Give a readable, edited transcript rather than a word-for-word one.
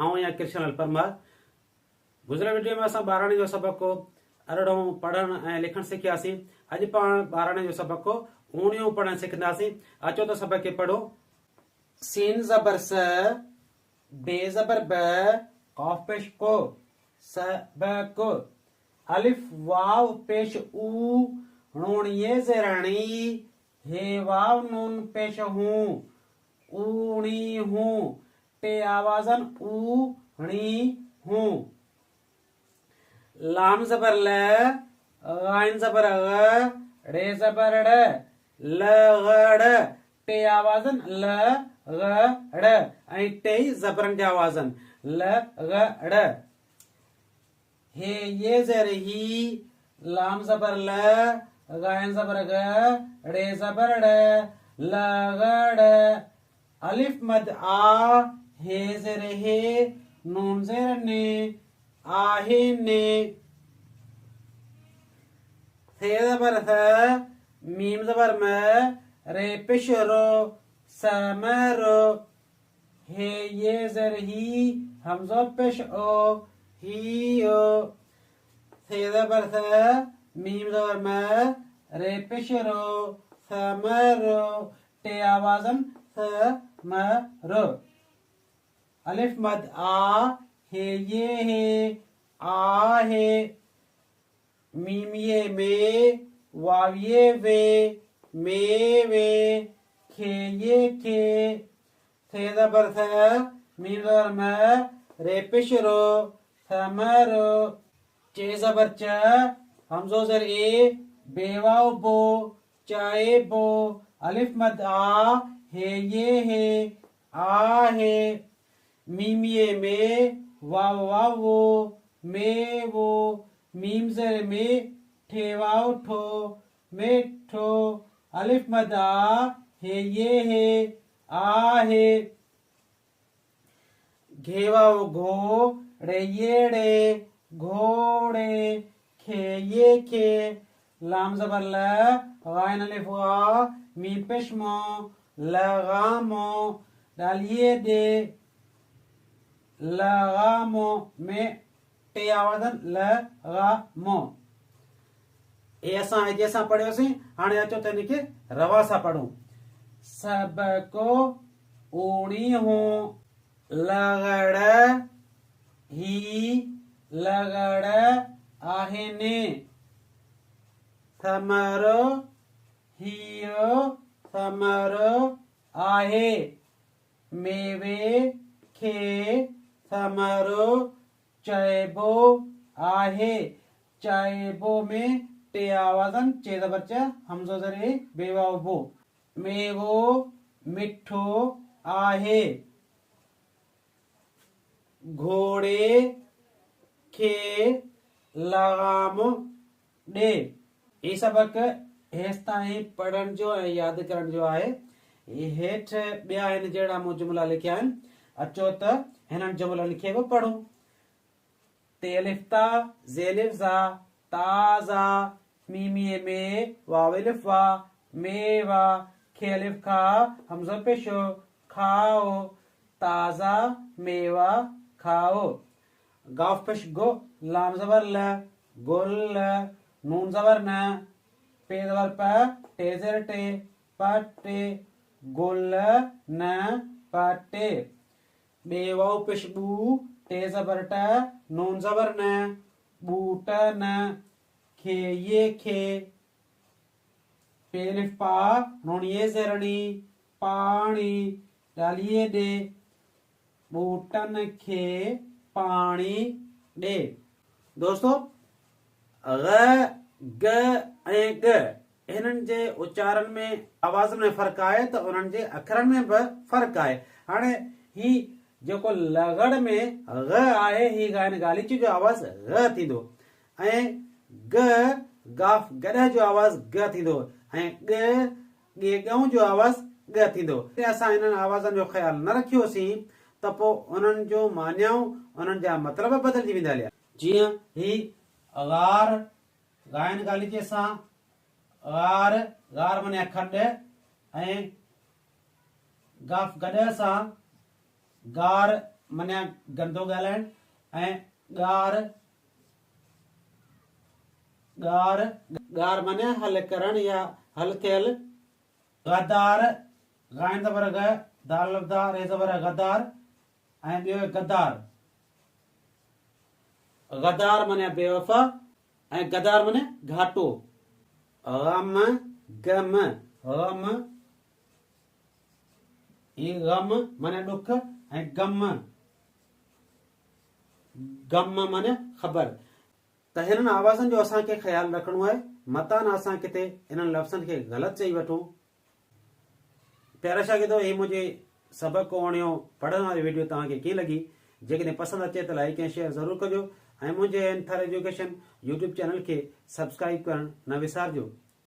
आऊं या कृष्ण परमार। गुज़िरियल वीडियो में असां 12णे जो सबक को अरड़ों पढ़ण ऐं लिखण सिखियासीं। अॼु पाण 12णे जो सबक को ऊणियूं पढ़ण सिखंदासीं। अचो त सबक खे पढ़ो। सीन ज़बर स, बे ज़बर ब, क़ाफ पेश को, सबक, अलिफ वाव पेश ऊ, नून ये ज़ेरणी, हे वाव नून पेश हूं, ऊणी हूं, टे आवाजन ऊ णी हूं। लाम ज़बर ल, गाइन ज़बर ग, रे ज़बर ड, लगड़, टे आवाजन ल ग ड़ ऐं टे ज़बरन जा आवाजन ल ग ड़। हे ये ज़ेर ही, लाम ज़बर ल, गाइन ज़बर ग, रे ज़बर ड, लगड़, अलिफ मद आ, हे ज़ेर हे, नून ज़ेर ने, आहे ने। थे ज़बर थ, मीम ज़बर म, रे पेश रो, समरो। हे ये ज़र ही, हमज़ा पेश ओ, ही ओ। थे ज़बर थ, मीम ज़बर म, रे पेश रो, समरो, टे आवाजन थ म रो। अलिफ मद आ, हे ये हे, आ हे, मीम ये में, वाव ये वे, मे वे, खे ये खे। थे ज़बर थ, मीम ज़बर म, रे पेश रो, थमरो। चे ज़बर च, हमज़ो ज़र ए, बेवाव बो, चाए बो, अलिफ मद आ, हे ये हे, आ हे, मीम ये में, वाव वाव वो, मे वो, मीम ज़र में, ठे वाव ठो, मेठो, अलिफ मद आ, हे ये हे, आ हे, घे वाव घो, रे ये रे, घोड़े, खे ये खे। लाम ज़बर ल, गाइन अलिफ वा, मीम पेश मो, लगामो, डालिए दे, लगामो में टे आवाजन लगामो। ये असां अॼु असां पढ़ियोसीं। हाणे अचो त हिनखे रवा सां पढ़ूं। सबको ऊणी हूं, लगड़ ही, लगड़ आहिनि, थमरो हियो, थमरो आहे, मेवे खे, थमरो चइबो आहे। चइबो में टे आवाजन चे ज़बर च, हमज़ो ज़र ए, बेवाव बो। मेवो मिठो आहे, घोड़े खे लगाम ॾे। ये सबक हेसि ताईं पढ़ण जो ऐं यादि करण जो आहे। हेठि ॿिया आहिनि जहिड़ा मूं जुमिला लिखिया आहिनि। अचो त हिननि जुमिलनि खे बि पढ़ूं। ते अलिफ ता, ज़े अलिफ ज़ा, ताज़ा, मीमिये में, वाव अलिफ वा, मेवा, खे अलिफ खा, हमज़ा पेशो, खाओ, ताज़ा मेवा खाओ। गाफ पेश गो, लाम ज़बर ल, गुल, नून ज़बर न, पे ज़बर प, टे ज़ेर टे, पटे, गुल न पटे। बे वाव पेश बू, टे ज़बर ट, नून ज़बर न, बूटन, खे ये खे। पे अलिफ पा, नून ये ज़ेरणी, पानी, डालिए दे, बूटन खे पानी दे। दोस्तों, ग, ग ऐं ग हिननि जे उच्चारण में आवाज़ में फ़र्क़ु आहे त उन्हनि जे अखरनि में बि फ़र्क़ु आहे। हाणे ही जेको लगड़ में ग आहे, ही गाइन गालीची जो आवाज़ ग थींदो ऐं ग गाफ गॾह जो आवाज़ ग थींदो ऐं ग ॻेॻऊं जो आवाज़ ग थींदो। असां हिननि आवाज़नि जो ख़्यालु न रखियोसीं त पोइ उन्हनि जो मानियाऊं, उन्हनि जा मतिलब बदिलजी वेंदा हलिया। जीअं ही गार गाइन गालीचे सां गार, गार माने खॾ, ऐं गाफ गॾह सां गार माने गंदो ॻाल्हाइण ऐं ॻार ॻार ॻार माने हल करण या हल थियल गदार गाइन ज़बर ग दाल लफ़्ज़ रे ज़बर गदार ऐं ॿियो गदार गदार माने बेवफा ऐं गदार माने घाटो गम गम गम ये गम माने दुख ऐं गम गम माने ख़बर त हिननि आवाज़नि जो असांखे ख़्यालु रखिणो आहे मता न असां किथे इन्हनि लफ़्ज़नि खे ग़लति चई वठूं प्यारा शागिर्दो ही मुंहिंजे सबक़ वणियो पढ़ण वारी वीडियो तव्हांखे कीअं लॻी जेकॾहिं पसंदि अचे त लाइक ऐं शेयर ज़रूरु कजो ऐं मुंहिंजे एंथर एजुकेशन यूट्यूब चैनल खे सब्सक्राइब करणु न विसारिजो।